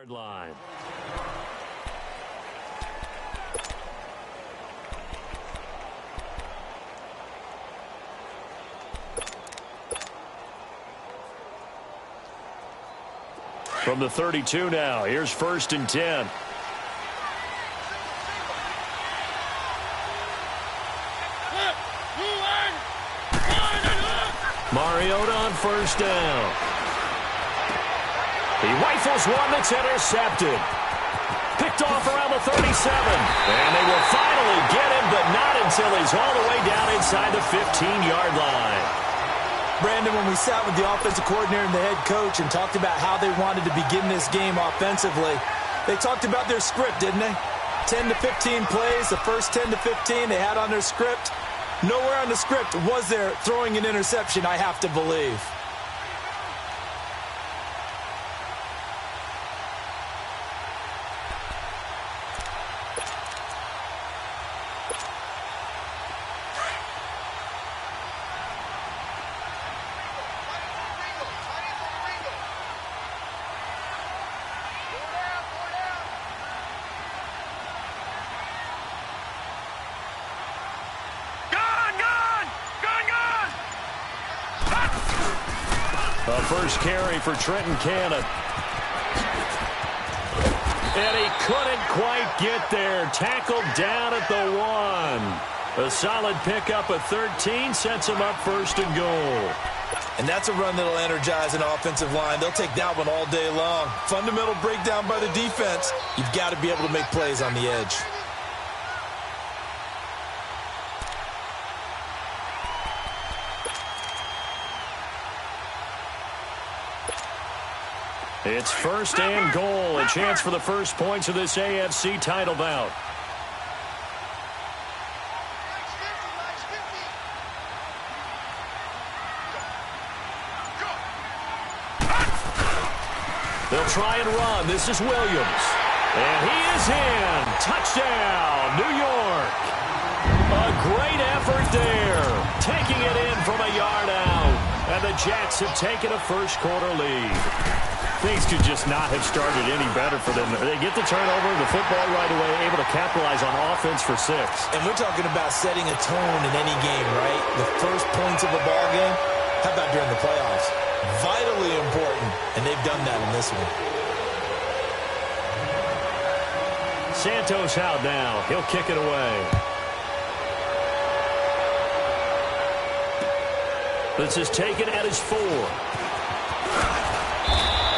Line. From the 32 now, here's 1st and 10. Mariota on 1st down. He rifles one that's intercepted. Picked off around the 37. And they will finally get him, but not until he's all the way down inside the 15-yard line. Brandon, when we sat with the offensive coordinator and the head coach and talked about how they wanted to begin this game offensively, they talked about their script, didn't they? 10 to 15 plays, the first 10 to 15 they had on their script. Nowhere on the script was there throwing an interception, I have to believe. The first carry for Trenton Cannon. And he couldn't quite get there. Tackled down at the 1. A solid pickup of 13 sets him up 1st and goal. And that's a run that'll energize an offensive line. They'll take that one all day long. Fundamental breakdown by the defense. You've got to be able to make plays on the edge. It's 1st and goal. A chance for the first points of this AFC title bout. They'll try and run. This is Williams. And he is in. Touchdown, New York. A great effort there. Taking it in from a yard out. And the Jets have taken a first-quarter lead. Things could just not have started any better for them. They get the turnover, the football right away, able to capitalize on offense for 6. And we're talking about setting a tone in any game, right? The first points of a ball game. How about during the playoffs? Vitally important, and they've done that in this one. Santos out now. He'll kick it away. This is taken at his 4.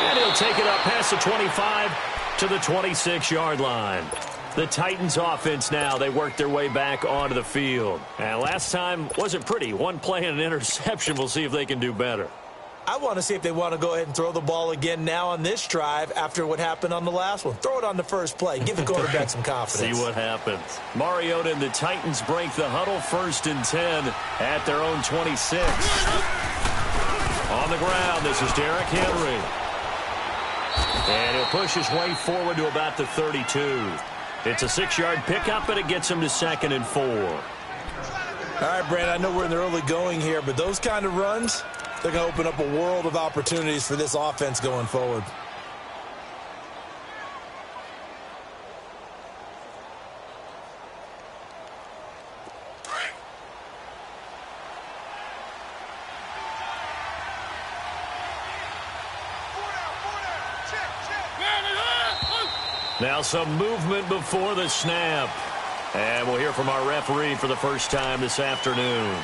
And he'll take it up past the 25 to the 26-yard line. The Titans offense now, they work their way back onto the field. And last time wasn't pretty. One play and an interception. We'll see if they can do better. I want to see if they want to go ahead and throw the ball again now on this drive after what happened on the last one. Throw it on the first play. Give the quarterback some confidence. See what happens. Mariota and the Titans break the huddle 1st and 10 at their own 26. On the ground, this is Derrick Henry. And he'll push his way forward to about the 32. It's a 6-yard pickup, and it gets him to 2nd and 4. All right, Brandon, I know we're in the early going here, but those kind of runs, they're going to open up a world of opportunities for this offense going forward. Now some movement before the snap. And we'll hear from our referee for the first time this afternoon.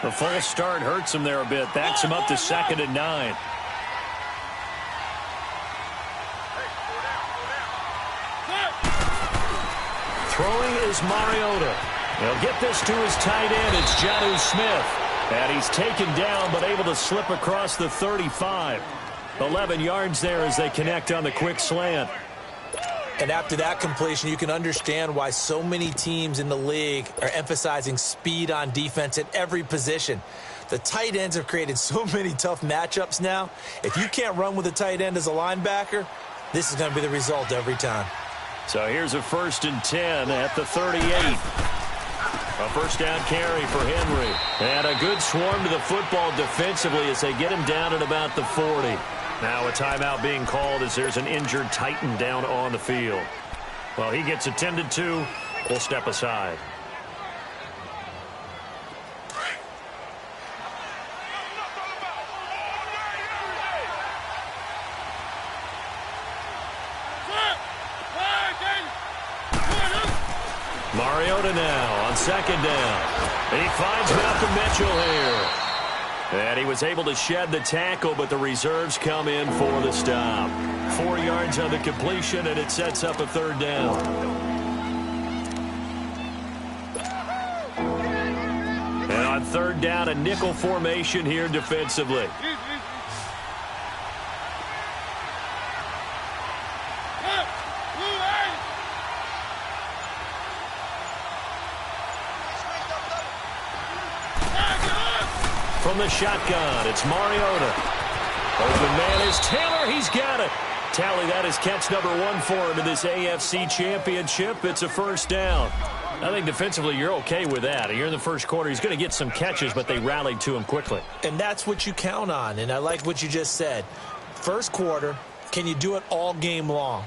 The false start hurts him there a bit. Backs him up to 2nd and 9. Throwing is Mariota. He'll get this to his tight end. It's Jonnu Smith. And he's taken down but able to slip across the 35. 11 yards there as they connect on the quick slant. And after that completion, you can understand why so many teams in the league are emphasizing speed on defense at every position. The tight ends have created so many tough matchups now. If you can't run with a tight end as a linebacker, this is going to be the result every time. So here's a 1st and 10 at the 38. A first down carry for Henry. And a good swarm to the football defensively as they get him down at about the 40. Now a timeout being called as there's an injured Titan down on the field. Well, he gets attended to. We'll step aside. Mariota now on second down. And he finds Malcolm Mitchell here. And he was able to shed the tackle, but the reserves come in for the stop. 4 yards on the completion, and it sets up a third down. And on third down, a nickel formation here defensively. From the shotgun, it's Mariota. Open man is Taylor. He's got it. Tally, that is catch number 1 for him in this AFC Championship. It's a first down. I think defensively you're okay with that. You're in the first quarter. He's going to get some catches, but they rallied to him quickly. And that's what you count on, and I like what you just said. First quarter, can you do it all game long?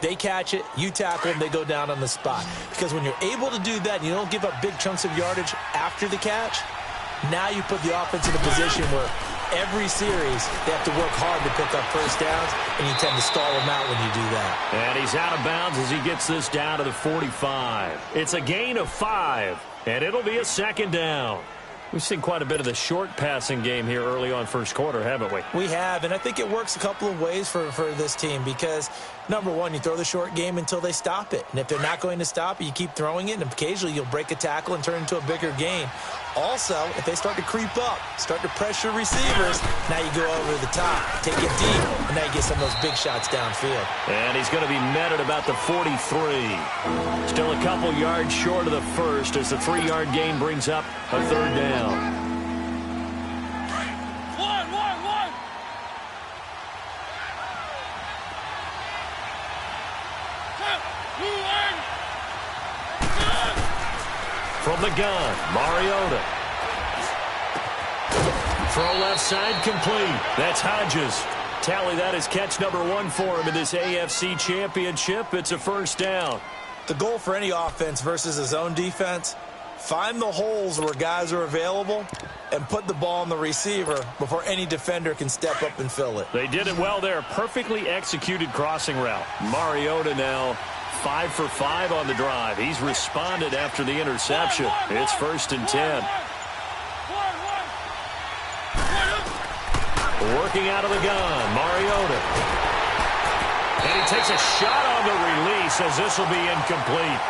They catch it, you tackle them, they go down on the spot. Because when you're able to do that and you don't give up big chunks of yardage after the catch, now you put the offense in a position where every series they have to work hard to pick up first downs, and you tend to stall them out when you do that. And he's out of bounds as he gets this down to the 45. It's a gain of 5, and it'll be a second down. We've seen quite a bit of the short passing game here early on first quarter, haven't we? We have, and I think it works a couple of ways for this team because, number one, you throw the short game until they stop it. And if they're not going to stop it, you keep throwing it, and occasionally you'll break a tackle and turn it into a bigger gain. Also, if they start to creep up, start to pressure receivers, now you go over the top, take it deep, and now you get some of those big shots downfield. And he's going to be met at about the 43. Still a couple yards short of the first as the 3-yard gain brings up a third down. From the gun, Mariota. Throw left side complete. That's Hodges. Tally, that is catch number 1 for him in this AFC Championship. It's a first down. The goal for any offense versus a zone defense, find the holes where guys are available and put the ball on the receiver before any defender can step up and fill it. They did it well there. Perfectly executed crossing route. Mariota now 5 for 5 on the drive. He's responded after the interception. It's 1st and 10. Working out of the gun, Mariota. And he takes a shot on the release as this will be incomplete.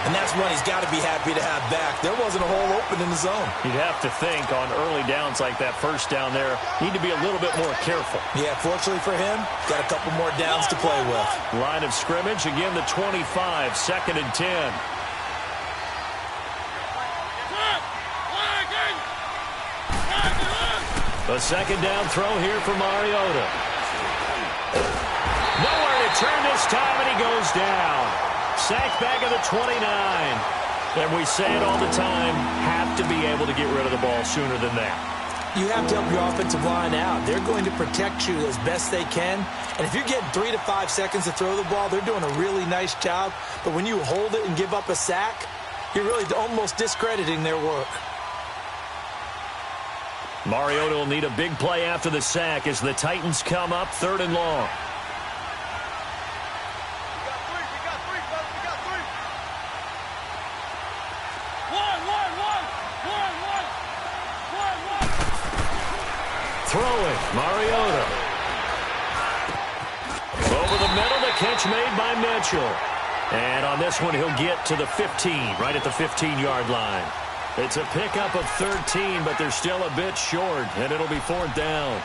And that's one he's got to be happy to have back. There wasn't a hole open in the zone. You'd have to think on early downs like that first down there, need to be a little bit more careful. Yeah, fortunately for him, got a couple more downs to play with. Line of scrimmage, again the 25, 2nd and 10. A second down throw here for Mariota. Nowhere to turn this time, and he goes down. Sacked back at the 29. And we say it all the time, have to be able to get rid of the ball sooner than that. You have to help your offensive line out. They're going to protect you as best they can. And if you're getting 3 to 5 seconds to throw the ball, they're doing a really nice job. But when you hold it and give up a sack, you're really almost discrediting their work. Mariota will need a big play after the sack as the Titans come up 3rd and long. Throwing, Mariota. Over the middle, the catch made by Mitchell. And on this one, he'll get to the 15, right at the 15-yard line. It's a pickup of 13, but they're still a bit short, and it'll be 4th down.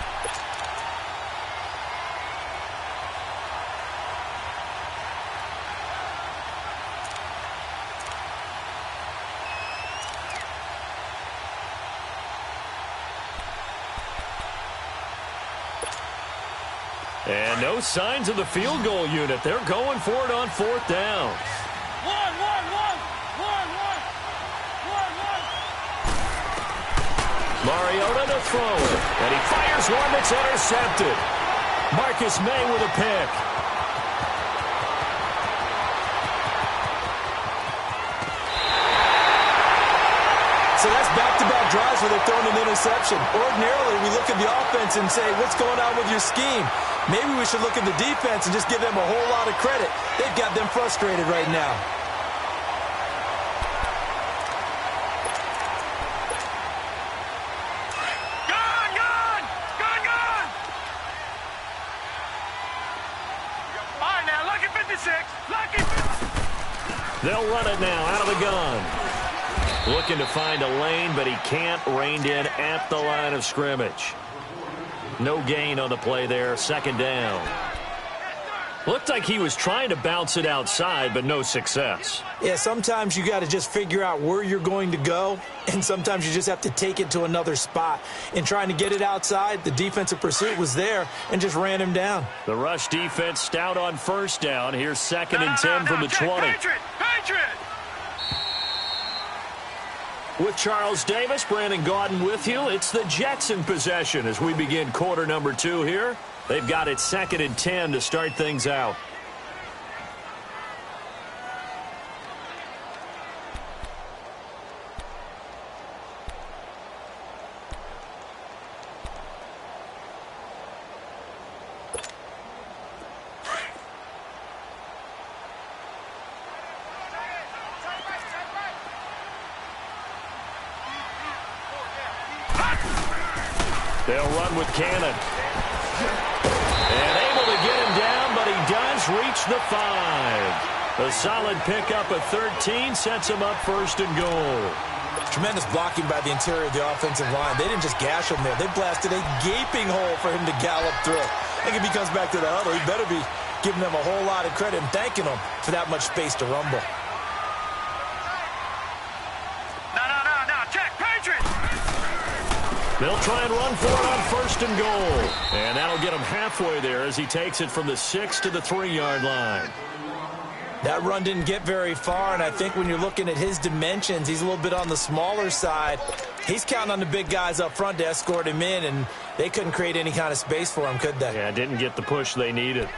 And no signs of the field goal unit. They're going for it on 4th down. Mariota to throw it. And he fires one that's intercepted. Marcus May with a pick. So that's back-to-back drives where they've thrown an interception. Ordinarily, we look at the offense and say, what's going on with your scheme? Maybe we should look at the defense and just give them a whole lot of credit. They've got them frustrated right now. They'll run it now out of the gun. Looking to find a lane, but he can't. Reined in at the line of scrimmage. No gain on the play there. Second down. Looked like he was trying to bounce it outside, but no success. Yeah, sometimes you got to just figure out where you're going to go, and sometimes you just have to take it to another spot. In trying to get it outside, the defensive pursuit was there and just ran him down. The rush defense stout on first down. Here's 2nd and 10 from the 20. Patriot! With Charles Davis, Brandon Gaudin with you. It's the Jets in possession as we begin quarter number 2 here. They've got it 2nd and 10 to start things out. They'll run with Cannon. And able to get him down, but he does reach the 5. A solid pickup of 13 sets him up 1st and goal. Tremendous blocking by the interior of the offensive line. They didn't just gash him there. They blasted a gaping hole for him to gallop through. I think if he comes back to the huddle, he better be giving them a whole lot of credit and thanking them for that much space to rumble. They'll try and run for it on 1st and goal. And that'll get him halfway there as he takes it from the 6 to the 3-yard line. That run didn't get very far, and I think when you're looking at his dimensions, he's a little bit on the smaller side. He's counting on the big guys up front to escort him in, and they couldn't create any kind of space for him, could they? Yeah, didn't get the push they needed.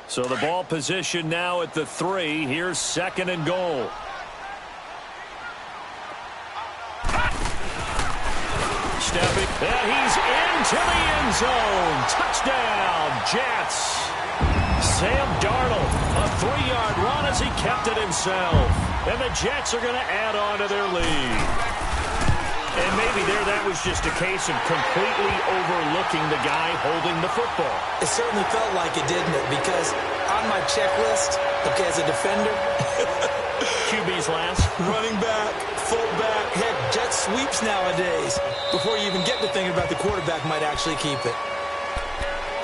So the ball position now at the 3. Here's 2nd and goal. Stepping, and he's into the end zone. Touchdown, Jets. Sam Darnold, a 3-yard run as he kept it himself. And the Jets are going to add on to their lead. And maybe that was just a case of completely overlooking the guy holding the football. It certainly felt like it, didn't it? Because on my checklist, okay, as a defender, QB's last. Running back, fullback, heck, jet sweeps nowadays. Before you even get to thinking about the quarterback might actually keep it.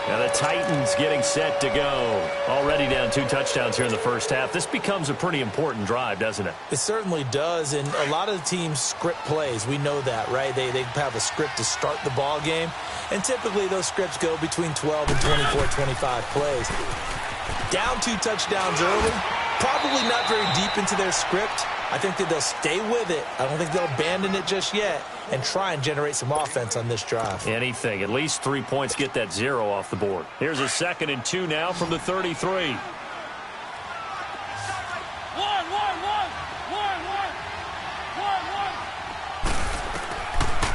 Now the Titans getting set to go. Already down 2 touchdowns here in the first half. This becomes a pretty important drive, doesn't it? It certainly does, and a lot of the teams script plays. We know that, right? They have a script to start the ball game, and typically those scripts go between 12 and 24, 25 plays. Down 2 touchdowns early, probably not very deep into their script. I think that they'll stay with it. I don't think they'll abandon it just yet and try and generate some offense on this drive. Anything. At least 3 points, get that 0 off the board. Here's a 2nd and 2 now from the 33.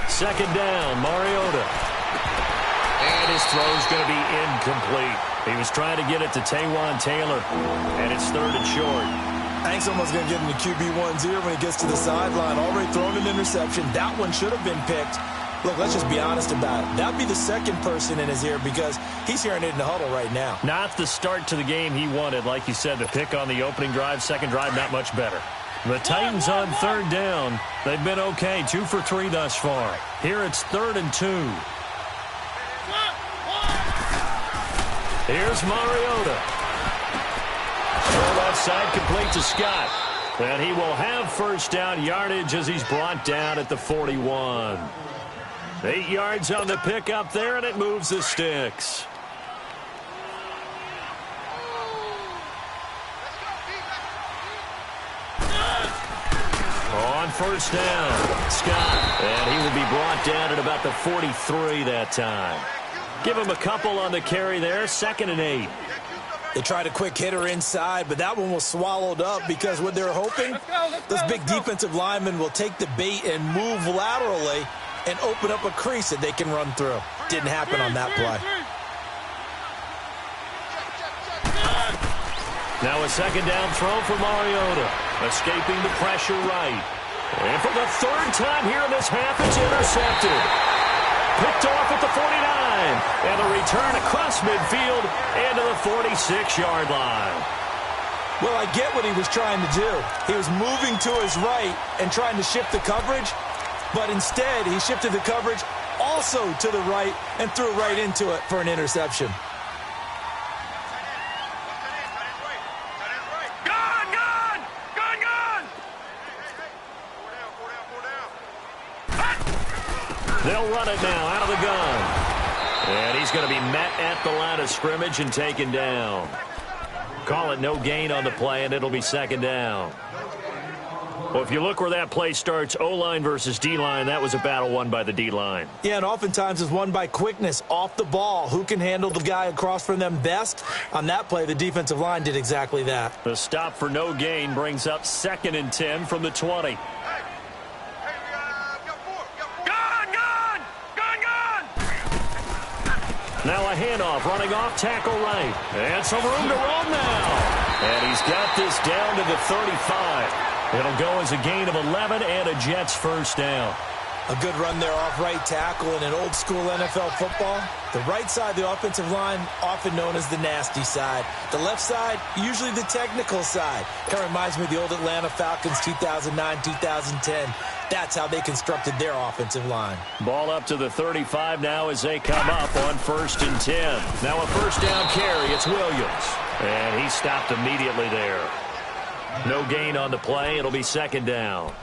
Second down, Mariota. And his throw's going to be incomplete. He was trying to get it to Taywan Taylor, and it's 3rd and short. I think someone's going to get him the QB1-0 when he gets to the sideline. Already thrown an interception. That one should have been picked. Look, let's just be honest about it. That would be the second person in his ear because he's hearing it in the huddle right now. Not the start to the game he wanted. Like you said, the pick on the opening drive, second drive, not much better. The Titans on 3rd down. They've been okay, 2 for 3 thus far. Here it's 3rd and 2. Here's Mariota. Throw left side complete to Scott. And he will have first down yardage as he's brought down at the 41. 8 yards on the pickup there, and it moves the sticks. on first down. Scott, and he will be brought down at about the 43 that time. Give him a couple on the carry there, 2nd and 8. They tried a quick hitter inside, but that one was swallowed up because what they're hoping, those big defensive linemen will take the bait and move laterally and open up a crease that they can run through. Didn't happen on that play. Now a 2nd down throw for Mariota, escaping the pressure right. And for the 3rd time here in this half, it's intercepted. Picked off at the 49, and a return across midfield into the 46-yard line. Well, I get what he was trying to do. He was moving to his right and trying to shift the coverage, but instead he shifted the coverage also to the right and threw right into it for an interception. They'll run it now out of the gun. And he's going to be met at the line of scrimmage and taken down. Call it no gain on the play, and it'll be 2nd down. Well, if you look where that play starts, O-line versus D-line, that was a battle won by the D-line. Yeah, and oftentimes it's won by quickness off the ball. Who can handle the guy across from them best? On that play, the defensive line did exactly that. The stop for no gain brings up 2nd and 10 from the 20. Now a handoff, running off, tackle right. And some room to run now. And he's got this down to the 35. It'll go as a gain of 11 and a Jets 1st down. A good run there off right tackle in an old-school NFL football. The right side of the offensive line, often known as the nasty side. The left side, usually the technical side. Kind of reminds me of the old Atlanta Falcons 2009-2010. That's how they constructed their offensive line. Ball up to the 35 now as they come up on 1st and 10. Now a 1st down carry. It's Williams. And he stopped immediately there. No gain on the play. It'll be 2nd down.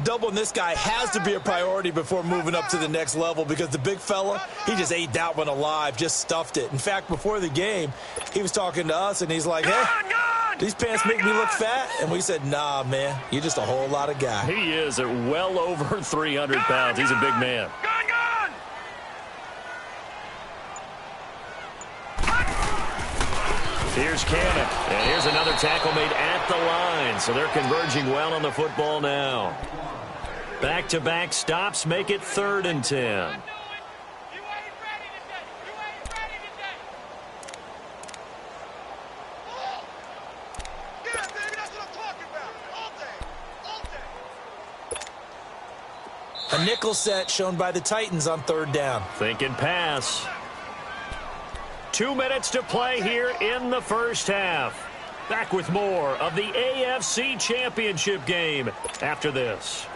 Doubling this guy has to be a priority before moving up to the next level because the big fella, he just ate that one alive, just stuffed it. In fact, before the game, he was talking to us, and he's like, hey, these pants make me look fat? And we said, nah, man, you're just a whole lot of guy. He is at well over 300 pounds. He's a big man. Here's Cannon, and here's another tackle made at the line, so they're converging well on the football now. Back-to-back stops make it 3rd and 10. A nickel set shown by the Titans on 3rd down. Thinking pass. 2 minutes to play here in the 1st half. Back with more of the AFC Championship game after this.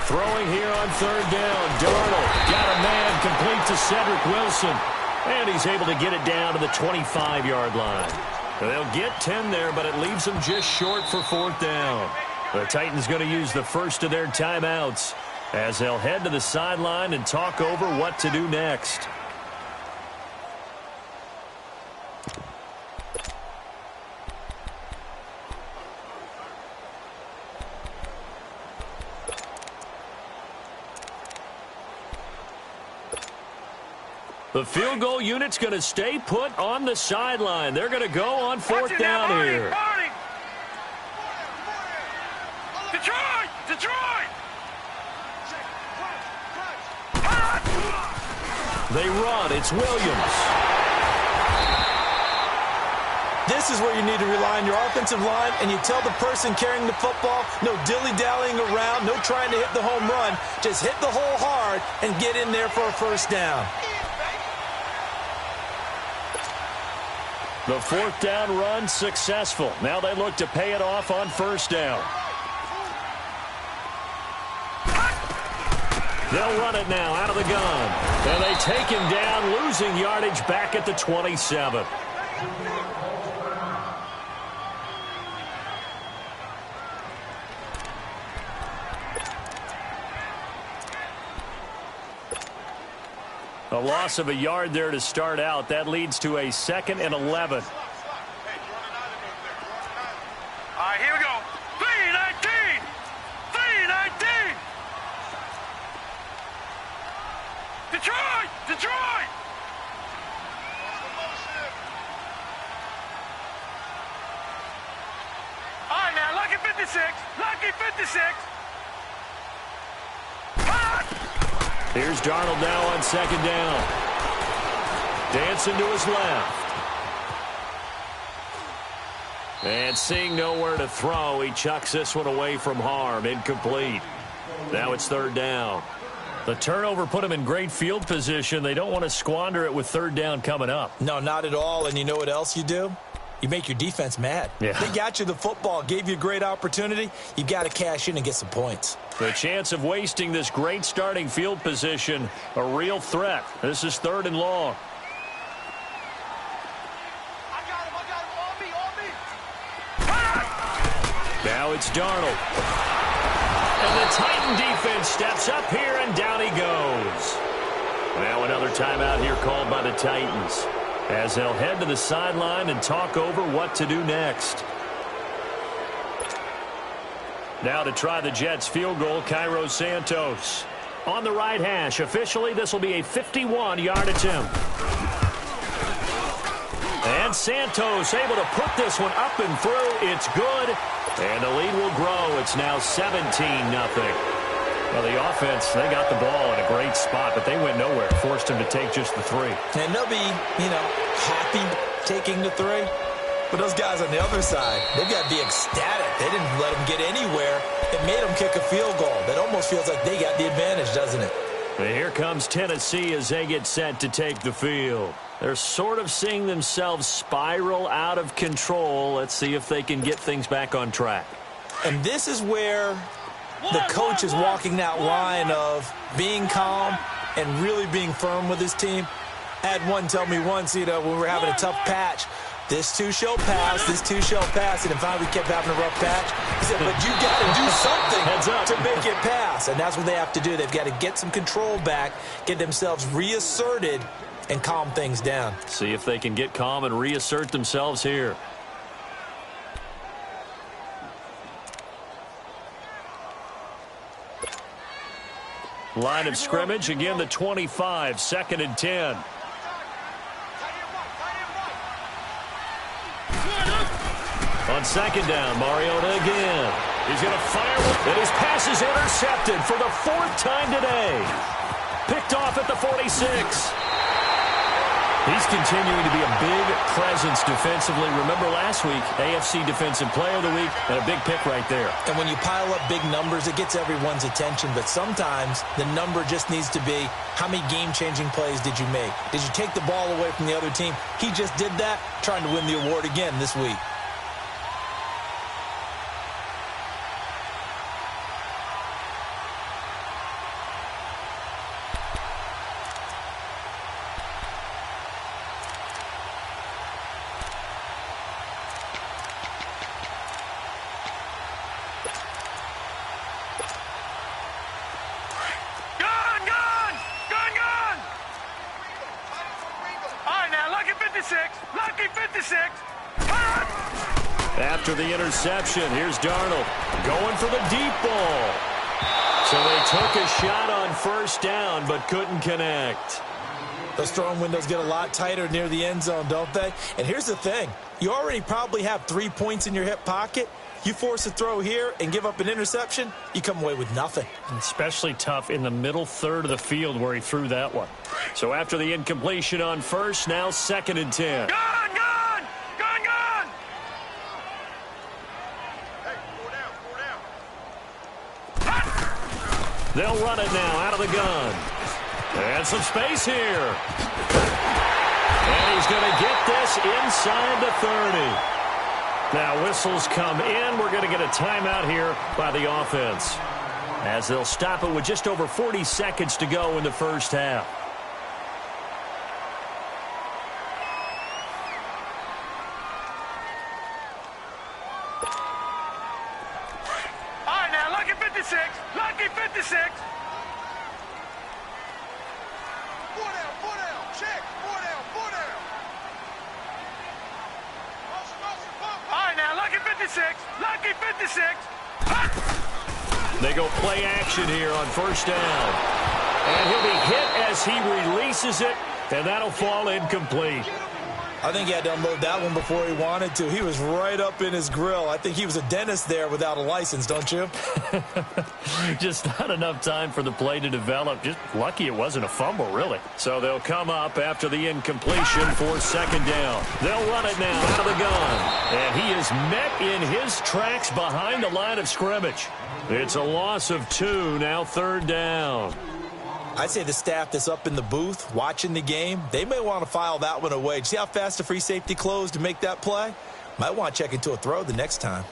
Throwing here on 3rd down. Darnold got a man complete to Cedric Wilson. And he's able to get it down to the 25-yard line. They'll get 10 there, but it leaves them just short for 4th down. The Titans going to use the first of their timeouts as they'll head to the sideline and talk over what to do next. The field goal unit's going to stay put on the sideline. They're going to go on 4th down here. Detroit! They run. It's Williams. This is where you need to rely on your offensive line, and you tell the person carrying the football, no dilly-dallying around, no trying to hit the home run. Just hit the hole hard and get in there for a 1st down. The 4th down run successful. Now they look to pay it off on 1st down. They'll run it now out of the gun. And they take him down, losing yardage back at the 27. A loss of a yard there to start out. That leads to a 2nd and 11. All right, here we go. 3-19. 3-19. Detroit! Detroit! All right, now, lucky 56. Lucky 56. Here's Darnold now on 2nd down. Dancing to his left. And seeing nowhere to throw, he chucks this one away from harm. Incomplete. Now it's 3rd down. The turnover put him in great field position. They don't want to squander it with 3rd down coming up. No, not at all. And you know what else you do? You make your defense mad. Yeah. They got you the football, gave you a great opportunity. You got to cash in and get some points. The chance of wasting this great starting field position, a real threat. This is 3rd and long. I got him. On me. Now it's Darnold. And the Titan defense steps up here, and down he goes. Now another timeout here called by the Titans, as they'll head to the sideline and talk over what to do next. Now to try the Jets field goal, Cairo Santos. On the right hash, officially this will be a 51-yard attempt. And Santos able to put this one up and through. It's good. And the lead will grow. It's now 17-0. Well, the offense, they got the ball in a great spot, but they went nowhere. Forced him to take just the 3. And they'll be, happy taking the 3. But those guys on the other side, they've got to be ecstatic. They didn't let them get anywhere. It made them kick a field goal. That almost feels like they got the advantage, doesn't it? And here comes Tennessee as they get set to take the field. They're sort of seeing themselves spiral out of control. Let's see if they can get things back on track. And this is where the coach is walking that line of being calm and really being firm with his team. I had one tell me once, when we were having a tough patch, this too shall pass, this too shall pass. And finally we kept having a rough patch. He said, but you got to do something to make it pass. And that's what they have to do. They've got to get some control back, get themselves reasserted, and calm things down. See if they can get calm and reassert themselves here. Line of scrimmage, again the 25, 2nd and 10. On 2nd down, Mariota again. He's going to fire, and his pass is intercepted for the 4th time today. Picked off at the 46. He's continuing to be a big presence defensively. Remember last week, AFC Defensive Player of the Week, and a big pick right there. And when you pile up big numbers, it gets everyone's attention. But sometimes the number just needs to be, how many game-changing plays did you make? Did you take the ball away from the other team? He just did that, trying to win the award again this week. After the interception, here's Darnold going for the deep ball. So they took a shot on 1st down, but couldn't connect. Those throwing windows get a lot tighter near the end zone, don't they? And here's the thing. You already probably have 3 points in your hip pocket. You force a throw here and give up an interception, you come away with nothing. Especially tough in the middle third of the field where he threw that one. So after the incompletion on 1st, now 2nd and 10. Gone! They'll run it now out of the gun. And some space here. And he's going to get this inside the 30. Now whistles come in. We're going to get a timeout here by the offense, as they'll stop it with just over 40 seconds to go in the 1st half. All right, now, lucky 56. Lucky 56. 4 down, 4 56. Lucky 56. They go play action here on first down. And he'll be hit as he releases it, and that'll fall incomplete. I think he had to unload that one before he wanted to. He was right up in his grill. I think he was a dentist there without a license, don't you? Just not enough time for the play to develop. Just lucky it wasn't a fumble, really. So they'll come up after the incompletion for second down. They'll run it now out of the gun. And he is met in his tracks behind the line of scrimmage. It's a loss of 2, now third down. I'd say the staff that's up in the booth watching the game, they may want to file that one away. See how fast the free safety closed to make that play? Might want to check into a throw the next time.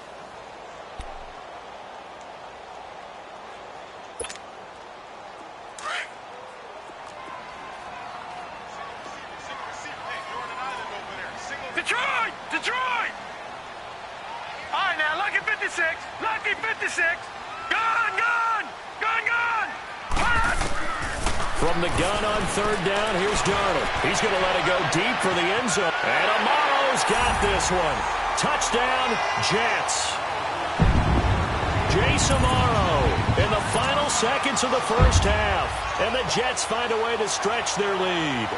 Detroit! Detroit! All right, now, lucky 56. Lucky 56. Gun, gun! Gun, gun! From the gun on third down, here's Darnold. He's going to let it go deep for the end zone. And Amaro's got this one. Touchdown, Jets. Jace Amaro in the final seconds of the first half. And the Jets find a way to stretch their lead.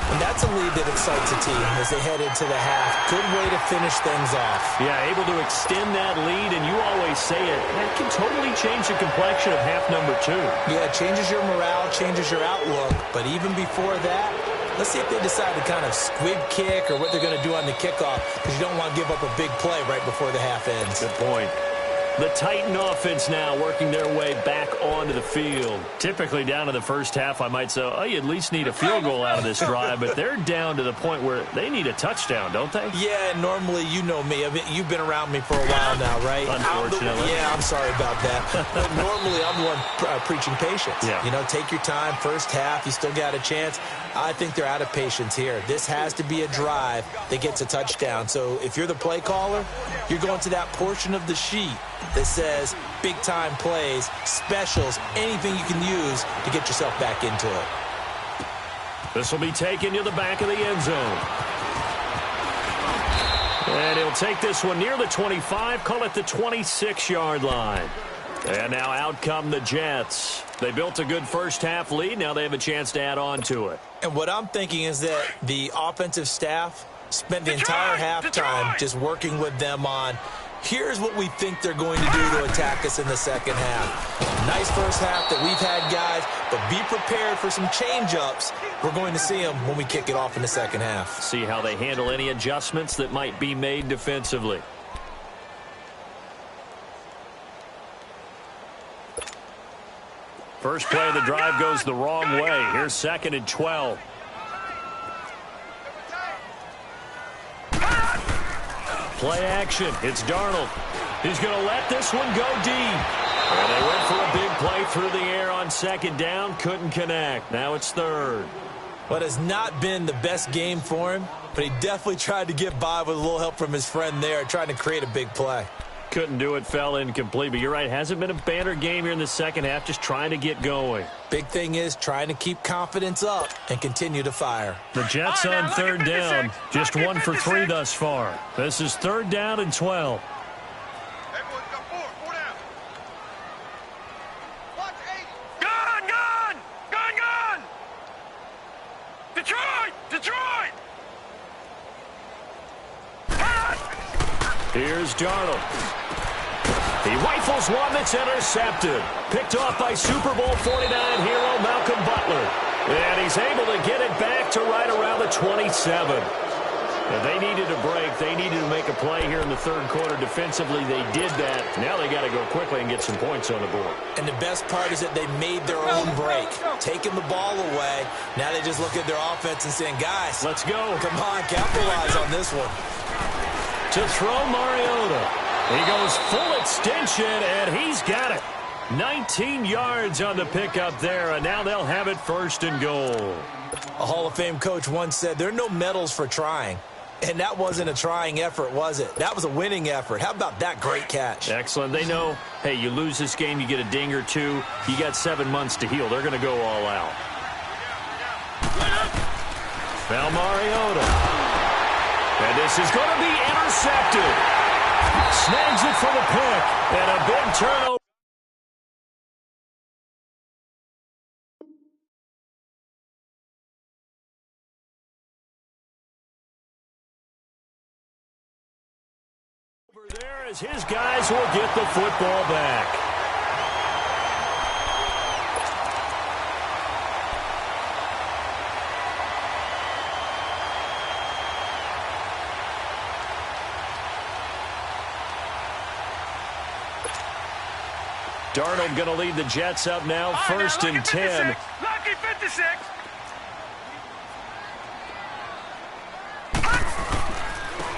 And that's a lead that excites a team as they head into the half. Good way to finish things off. Yeah, able to extend that lead, and you always say it, that can totally change the complexion of half number 2. Yeah, it changes your morale, changes your outlook. But even before that, let's see if they decide to kind of squib kick or what they're going to do on the kickoff, because you don't want to give up a big play right before the half ends. Good point. The Titan offense now working their way back onto the field. Typically down in the first half, I might say, oh, you at least need a field goal out of this drive, but they're down to the point where they need a touchdown, don't they? Yeah, normally, you know me. I mean, you've been around me for a while now, right? Unfortunately. I'm sorry about that. But normally, I'm the one preaching patience. Yeah. You know, take your time. First half, you still got a chance. I think they're out of patience here. This has to be a drive that gets a touchdown. So if you're the play caller, you're going to that portion of the sheet that says big-time plays, specials, anything you can use to get yourself back into it. This will be taken to the back of the end zone. And he'll take this one near the 25, call it the 26-yard line. And now out come the Jets. They built a good first-half lead. Now they have a chance to add on to it. And what I'm thinking is that the offensive staff spent the entire halftime just working with them on, here's what we think they're going to do to attack us in the second half. Nice first half that we've had, guys, but be prepared for some change-ups. We're going to see them when we kick it off in the second half. See how they handle any adjustments that might be made defensively. First play of the drive goes the wrong way. Here's second and 12. Play action. It's Darnold. He's going to let this one go deep. And they went for a big play through the air on second down. Couldn't connect. Now it's third. What has not been the best game for him, but he definitely tried to get by with a little help from his friend there, trying to create a big play. Couldn't do it, fell incomplete. But you're right, hasn't been a banner game here in the second half, just trying to get going. Big thing is trying to keep confidence up and continue to fire. The Jets on third down, just 1 for 3 thus far. This is third down and 12. Gun, gun! Gun, gun! Detroit! Detroit! Here's Darnold. He rifles one that's intercepted. Picked off by Super Bowl 49 hero Malcolm Butler. And he's able to get it back to right around the 27. And they needed a break. They needed to make a play here in the third quarter. Defensively, they did that. Now they got to go quickly and get some points on the board. And the best part is that they made their own break. Taking the ball away. Now they just look at their offense and saying, guys, let's go. Come on, capitalize on this one. To throw Mariota. He goes full extension, and he's got it. 19 yards on the pickup there, and now they'll have it first and goal. A Hall of Fame coach once said, there are no medals for trying. And that wasn't a trying effort, was it? That was a winning effort. How about that great catch? Excellent. They know, hey, you lose this game, you get a ding or two. You got 7 months to heal. They're going to go all out. Now Mariota. And this is going to be intercepted. Snags it for the pick. And a big turnover. There as his guys will get the football back. Darnold going to lead the Jets up now, first and 10. Lucky 56.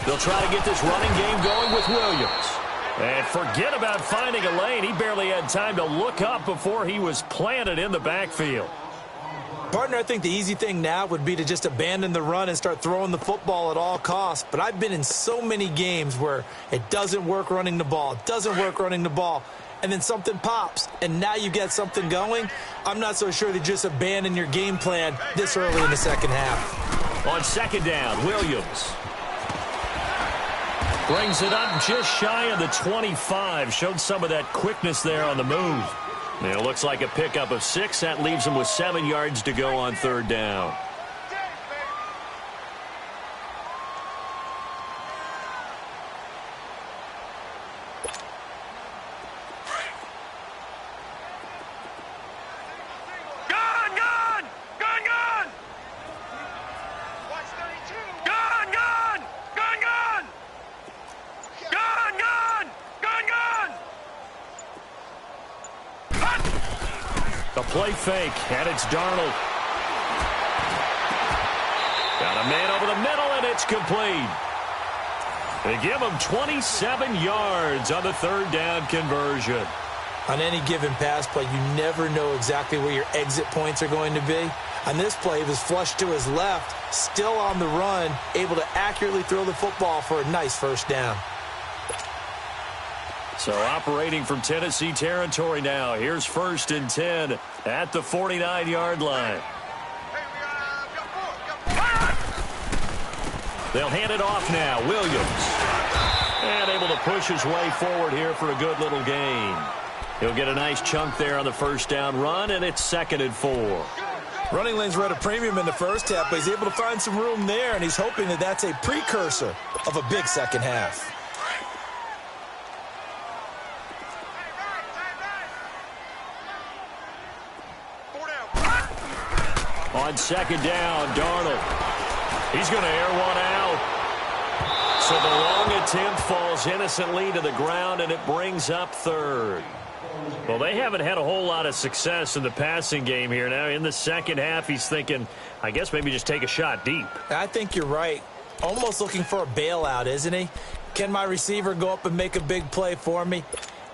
They'll try to get this running game going with Williams. And forget about finding a lane. He barely had time to look up before he was planted in the backfield. Partner, I think the easy thing now would be to just abandon the run and start throwing the football at all costs. But I've been in so many games where it doesn't work running the ball. It doesn't work running the ball. And then something pops, and now you get something going. I'm not so sure to just abandon your game plan this early in the second half. On second down, Williams brings it up just shy of the 25. Showed some of that quickness there on the move. And it looks like a pickup of 6. That leaves him with 7 yards to go on third down. The play fake, and it's Darnold. Got a man over the middle, and it's complete. They give him 27 yards on the third down conversion. On any given pass play, you never know exactly where your exit points are going to be. On this play, he was flushed to his left, still on the run, able to accurately throw the football for a nice first down. So operating from Tennessee territory now. Here's first and 10 at the 49-yard line. They'll hand it off now. Williams. And able to push his way forward here for a good little gain. He'll get a nice chunk there on the first down run, and it's 2nd and 4. Running lanes were at a premium in the first half, but he's able to find some room there, and he's hoping that that's a precursor of a big second half. On second down, Darnold. He's going to air one out. So the long attempt falls innocently to the ground, and it brings up third. Well, they haven't had a whole lot of success in the passing game here. Now, in the second half, he's thinking, I guess maybe just take a shot deep. I think you're right. Almost looking for a bailout, isn't he? Can my receiver go up and make a big play for me?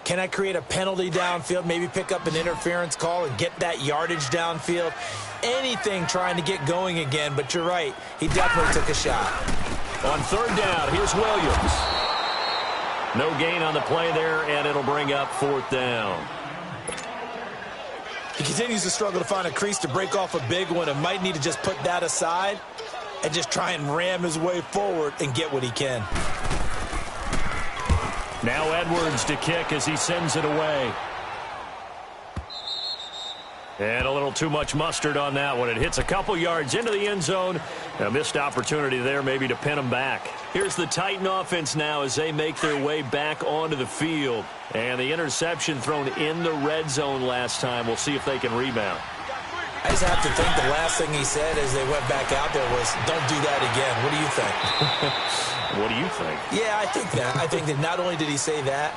Can I create a penalty downfield, maybe pick up an interference call and get that yardage downfield? Anything trying to get going again, but you're right. He definitely took a shot. On third down, here's Williams. No gain on the play there, and it'll bring up fourth down. He continues to struggle to find a crease to break off a big one and might need to just put that aside and just try and ram his way forward and get what he can. Now Edwards to kick as he sends it away. And a little too much mustard on that one. It hits a couple yards into the end zone. A missed opportunity there maybe to pin him back. Here's the Titan offense now as they make their way back onto the field. And the interception thrown in the red zone last time. We'll see if they can rebound. I just have to think the last thing he said as they went back out there was, don't do that again. What do you think? What do you think? Yeah, I think that. I think that not only did he say that,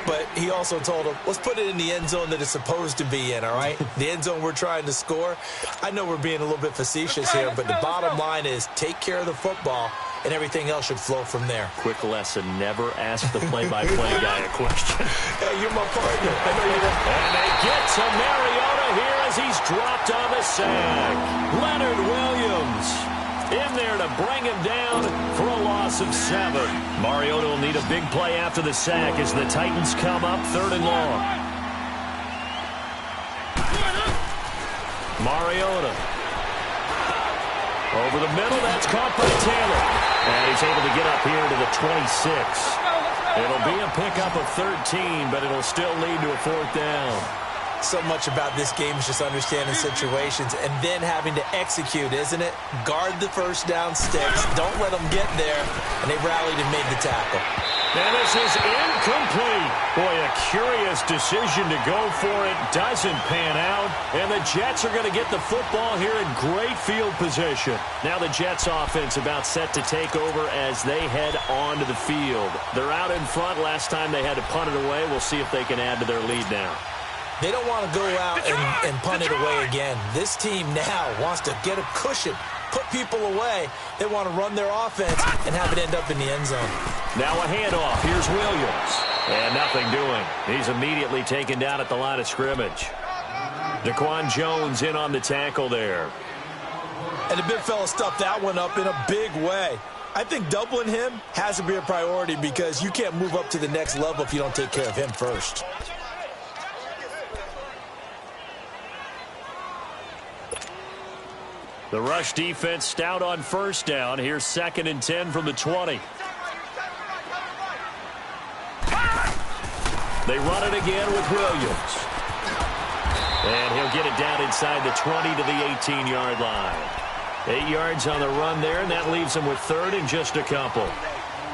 but he also told him, let's put it in the end zone that it's supposed to be in, all right? The end zone we're trying to score. I know we're being a little bit facetious here, but the bottom line is take care of the football, and everything else should flow from there. Quick lesson, never ask the play-by-play guy a question. Hey, you're my partner. I know you are. And they get to Mariota here as he's dropped on the sack. Leonard Williams in there to bring him down for a loss of 7. Mariota will need a big play after the sack as the Titans come up 3rd and long. Mariota. Over the middle, that's caught by Taylor. And he's able to get up here to the 26. It'll be a pickup of 13, but it'll still lead to a 4th down. So much about this game is just understanding situations and then having to execute, isn't it? Guard the first down sticks. Don't let them get there. And they rallied and made the tackle. And this is incomplete. Boy, a curious decision to go for it. Doesn't pan out. And the Jets are going to get the football here in great field position. Now the Jets offense about set to take over as they head onto the field. They're out in front. Last time they had to punt it away. We'll see if they can add to their lead now. They don't want to go out and punt it away again. This team now wants to get a cushion, put people away. They want to run their offense and have it end up in the end zone. Now a handoff. Here's Williams. And nothing doing. He's immediately taken down at the line of scrimmage. Daquan Jones in on the tackle there. And the big fella stuffed that one up in a big way. I think doubling him has to be a priority because you can't move up to the next level if you don't take care of him first. The rush defense stout on first down. Here's 2nd and 10 from the 20. They run it again with Williams. And he'll get it down inside the 20 to the 18-yard line. 8 yards on the run there, and that leaves them with 3rd and just a couple.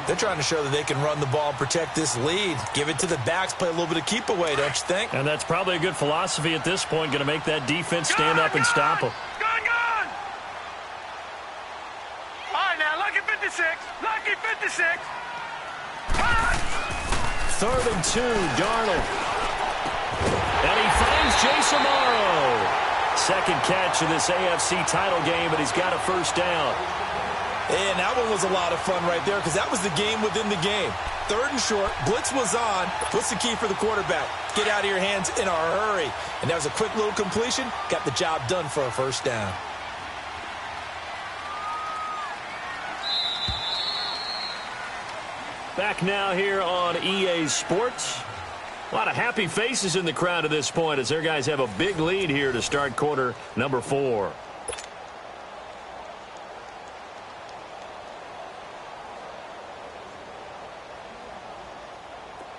They're trying to show that they can run the ball and protect this lead. Give it to the backs, play a little bit of keep away, don't you think? And that's probably a good philosophy at this point, going to make that defense stand up and stop them. Lucky 56. 3rd and 2, Darnold. And he finds Jason Morrow. 2nd catch of this AFC title game, but he's got a 1st down. And that one was a lot of fun right there because that was the game within the game. 3rd and short, blitz was on. What's the key for the quarterback? Get out of your hands in a hurry. And that was a quick little completion. Got the job done for a 1st down. Back now here on EA Sports. A lot of happy faces in the crowd at this point as their guys have a big lead here to start quarter number 4.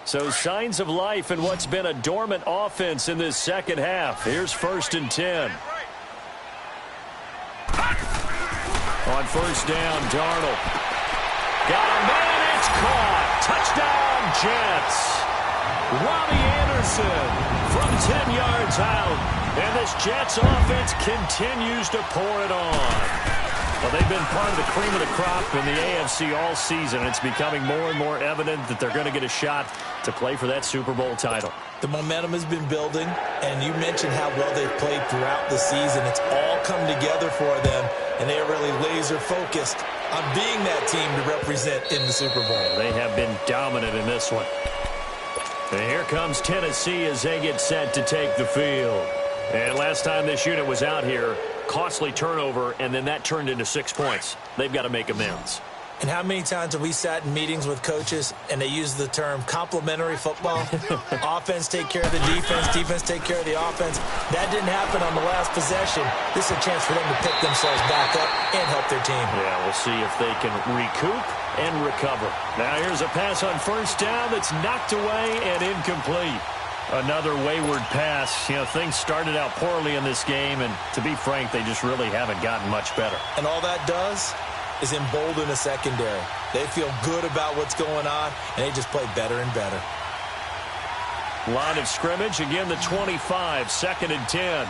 So signs of life in what's been a dormant offense in this second half. Here's 1st and 10. On 1st down, Darnold. Got a man, it's caught. Touchdown, Jets. Robbie Anderson from 10 yards out. And this Jets offense continues to pour it on. Well, they've been part of the cream of the crop in the AFC all season. It's becoming more and more evident that they're going to get a shot to play for that Super Bowl title. The momentum has been building, and you mentioned how well they've played throughout the season. It's all come together for them, and they are really laser-focused on being that team to represent in the Super Bowl. They have been dominant in this one. And here comes Tennessee as they get set to take the field. And last time this unit was out here, costly turnover, and then that turned into 6 points. They've got to make amends. And how many times have we sat in meetings with coaches and they use the term complementary football? Offense take care of the defense, defense take care of the offense. That didn't happen on the last possession. This is a chance for them to pick themselves back up and help their team. Yeah, we'll see if they can recoup and recover. Now here's a pass on 1st down that's knocked away and incomplete. Another wayward pass. You know, things started out poorly in this game, and to be frank, they just really haven't gotten much better. And all that does is embolden the secondary. They feel good about what's going on, and they just play better and better. Line of scrimmage, again the 25, 2nd and 10.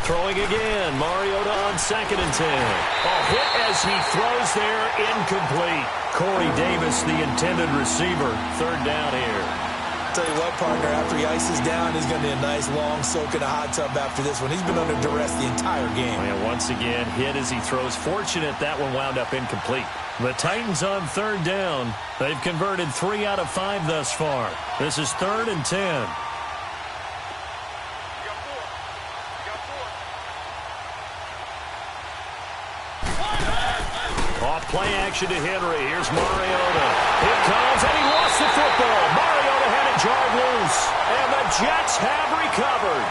Throwing again, Mariota on 2nd and 10. A hit as he throws there, incomplete. Corey Davis, the intended receiver, 3rd down here. Tell you what, partner, after he ices down, he's going to be a nice long soak in a hot tub after this one. He's been under duress the entire game. And once again, hit as he throws. Fortunate that one wound up incomplete. The Titans on 3rd down. They've converted 3 out of 5 thus far. This is 3rd and 10. Play action to Henry. Here's Mariota. Here comes, and he lost the football. Mariota had it jarred loose, and the Jets have recovered.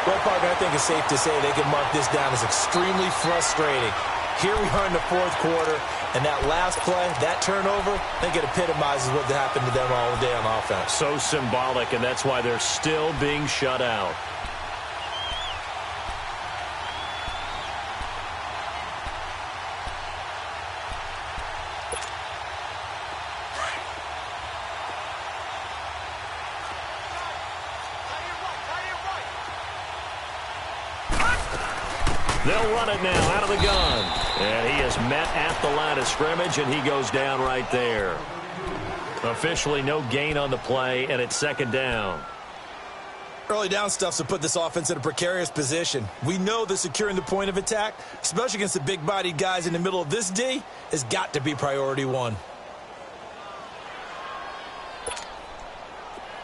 Well, partner, I think it's safe to say they can mark this down as extremely frustrating. Here we are in the fourth quarter, and that last play, that turnover, I think it epitomizes what happened to them all day on offense. So symbolic, and that's why they're still being shut out. They'll run it now out of the gun. And he is met at the line of scrimmage, and he goes down right there. Officially no gain on the play, and it's second down. Early down stuff's to put this offense in a precarious position. We know that securing the point of attack, especially against the big-bodied guys in the middle of this D, has got to be priority one.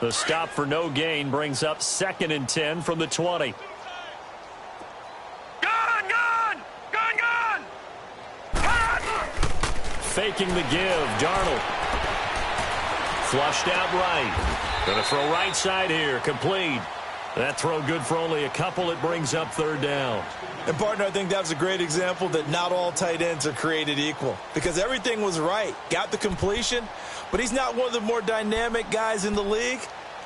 The stop for no gain brings up 2nd and 10 from the 20. Faking the give, Darnold. Flushed out right. Going to throw right side here, complete. That throw good for only a couple. It brings up 3rd down. And, partner, I think that was a great example that not all tight ends are created equal. Because everything was right. Got the completion, but he's not one of the more dynamic guys in the league.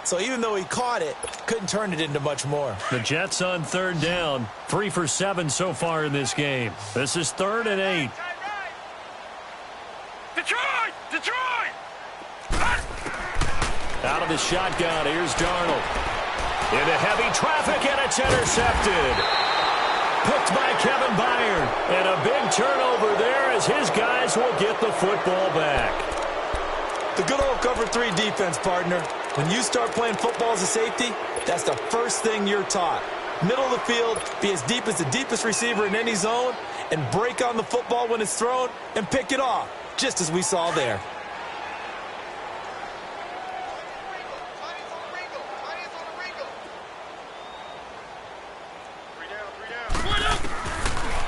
So even though he caught it, couldn't turn it into much more. The Jets on 3rd down. 3 for 7 so far in this game. This is 3rd and 8. Detroit! Detroit! Out of the shotgun, here's Darnold. Into heavy traffic, and it's intercepted. Picked by Kevin Byard. And a big turnover there as his guys will get the football back. The good old cover 3 defense, partner. When you start playing football as a safety, that's the first thing you're taught. Middle of the field, be as deep as the deepest receiver in any zone, and break on the football when it's thrown and pick it off, just as we saw there.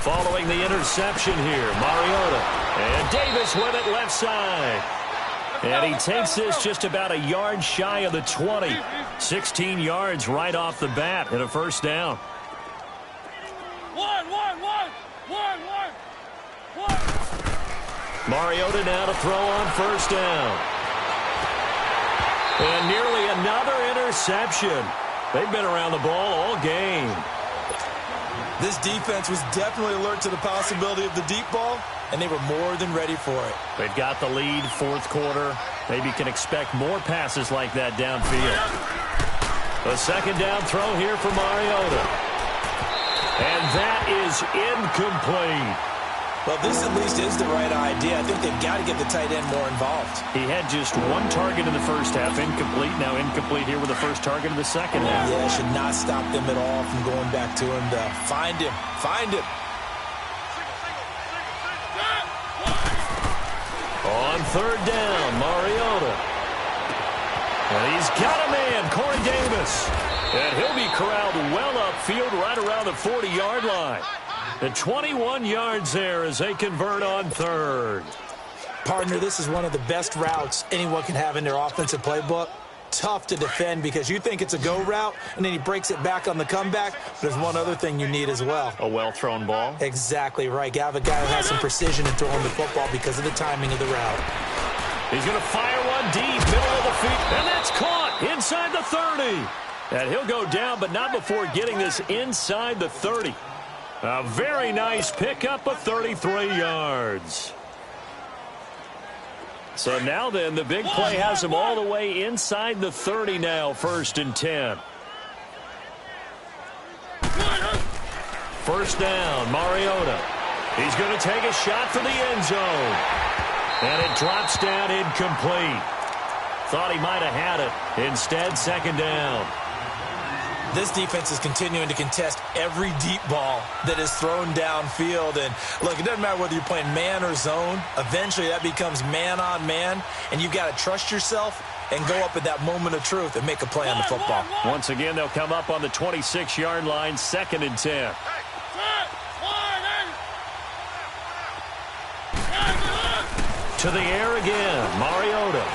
Following the interception here, Mariota. And Davis with it left side. And he takes this just about a yard shy of the 20. 16 yards right off the bat and a first down. Mariota now to throw on first down. And nearly another interception. They've been around the ball all game. This defense was definitely alert to the possibility of the deep ball, and they were more than ready for it. They've got the lead, fourth quarter. Maybe can expect more passes like that downfield. A second down throw here for Mariota. And that is incomplete. Well, this at least is the right idea. I think they've got to get the tight end more involved. He had just one target in the first half, incomplete. Now incomplete here with the first target in the second half. Yeah, should not stop them at all from going back to him to find him. Find him. On third down, Mariota. And he's got a man, Corey Davis. And he'll be corralled well upfield right around the 40-yard line. The 21 yards there as they convert on third. Partner, this is one of the best routes anyone can have in their offensive playbook. Tough to defend because you think it's a go route, and then he breaks it back on the comeback. But there's one other thing you need as well. A well-thrown ball? Exactly right. You have a guy who has some precision in throwing the football because of the timing of the route. He's going to fire one deep, middle of the field, and that's caught inside the 30. And he'll go down, but not before getting this inside the 30. A very nice pickup of 33 yards. So now then, the big play has him all the way inside the 30 now, 1st and 10. First down, Mariota. He's going to take a shot for the end zone. And it drops down incomplete. Thought he might have had it. Instead, second down. This defense is continuing to contest every deep ball that is thrown downfield. And, look, it doesn't matter whether you're playing man or zone. Eventually, that becomes man-on-man, and you've got to trust yourself and go up at that moment of truth and make a play on the football. Once again, they'll come up on the 26-yard line, 2nd and 10. To the air again, Mariota.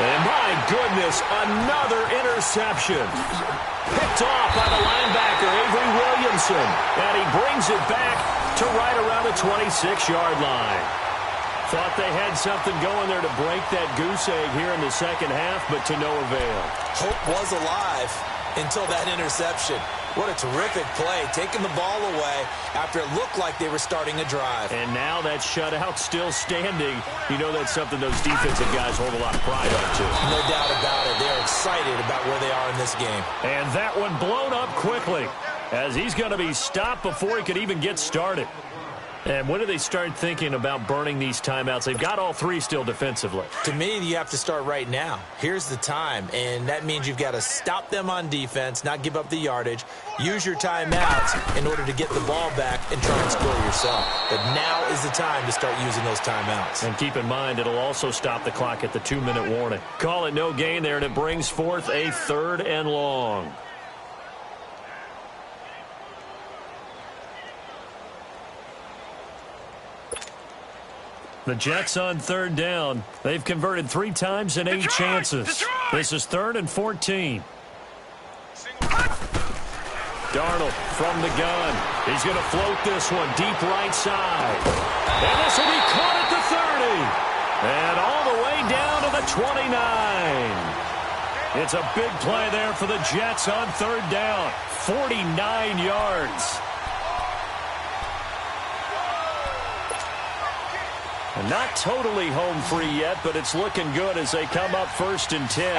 And my goodness, another interception. Picked off by the linebacker, Avery Williamson. And he brings it back to right around the 26-yard line. Thought they had something going there to break that goose egg here in the second half, but to no avail. Hope was alive until that interception. What a terrific play, taking the ball away after it looked like they were starting a drive. And now that shutout still standing. You know that's something those defensive guys hold a lot of pride on, too. No doubt about it. They're excited about where they are in this game. And that one blown up quickly as he's going to be stopped before he could even get started. And when do they start thinking about burning these timeouts? They've got all three still defensively. To me, you have to start right now. Here's the time, and that means you've got to stop them on defense, not give up the yardage, use your timeouts in order to get the ball back and try and score yourself. But now is the time to start using those timeouts. And keep in mind, it'll also stop the clock at the 2-minute warning. Call it no gain there, and it brings forth a 3rd and long. The Jets on 3rd down. They've converted 3 times in 8 chances. This is 3rd and 14. Darnold from the gun. He's going to float this one deep right side. And this will be caught at the 30. And all the way down to the 29. It's a big play there for the Jets on 3rd down. 49 yards. Not totally home free yet, but it's looking good as they come up 1st and 10.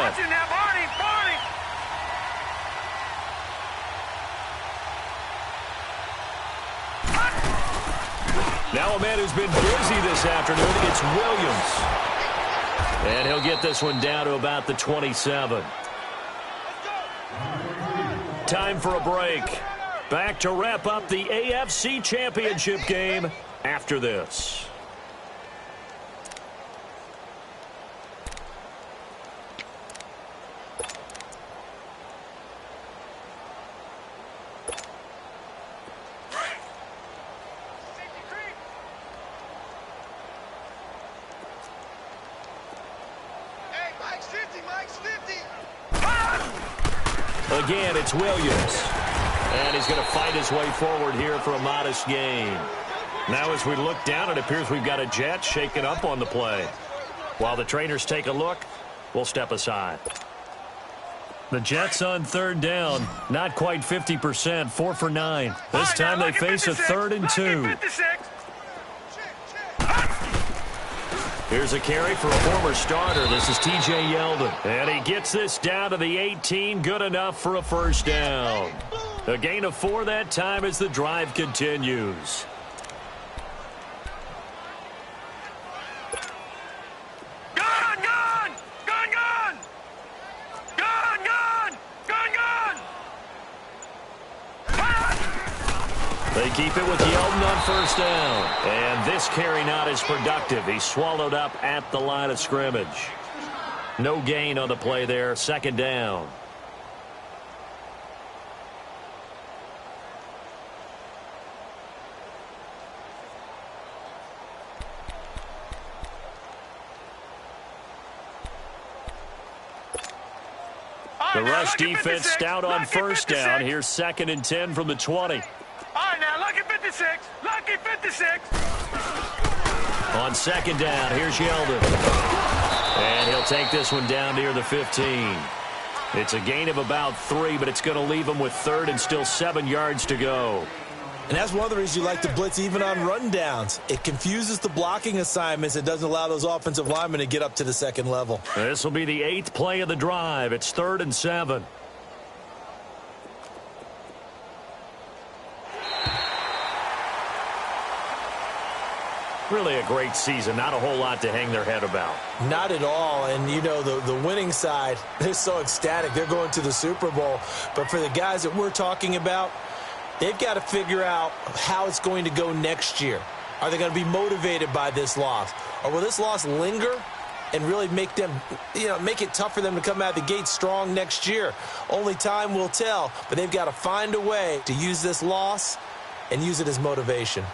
Now a man who's been busy this afternoon, it's Williams. And he'll get this one down to about the 27. Time for a break. Back to wrap up the AFC Championship game after this. Again, it's Williams. And he's going to fight his way forward here for a modest gain. Now as we look down, it appears we've got a Jet shaking up on the play. While the trainers take a look, we'll step aside. The Jets on 3rd down. Not quite 50%, 4 for 9. This time they face a 3rd and 2. Here's a carry for a former starter. This is T.J. Yeldon. And he gets this down to the 18. Good enough for a 1st down. A gain of 4 that time as the drive continues. Gun, gun! Gun, gun! Gun, gun! Gun, gun! They keep it with Yeldon on 1st down. And this carry not as productive. He's swallowed up at the line of scrimmage. No gain on the play there. 2nd down. The rush defense stout on 1st down. Here's 2nd and 10 from the 20. All right, now, lucky 56. Lucky 56. On 2nd down, here's Yeldon. And he'll take this one down near the 15. It's a gain of about 3, but it's going to leave him with 3rd and still 7 yards to go. And that's one of the reasons you like to blitz even on rundowns. It confuses the blocking assignments. It doesn't allow those offensive linemen to get up to the 2nd level. This will be the 8th play of the drive. It's 3rd and 7. Really a great season. Not a whole lot to hang their head about. Not at all. And, you know, the winning side, they're so ecstatic. They're going to the Super Bowl. But for the guys that we're talking about, they've got to figure out how it's going to go next year. Are they going to be motivated by this loss? Or will this loss linger and really make them, make it tough for them to come out of the gate strong next year? Only time will tell. But they've got to find a way to use this loss and use it as motivation.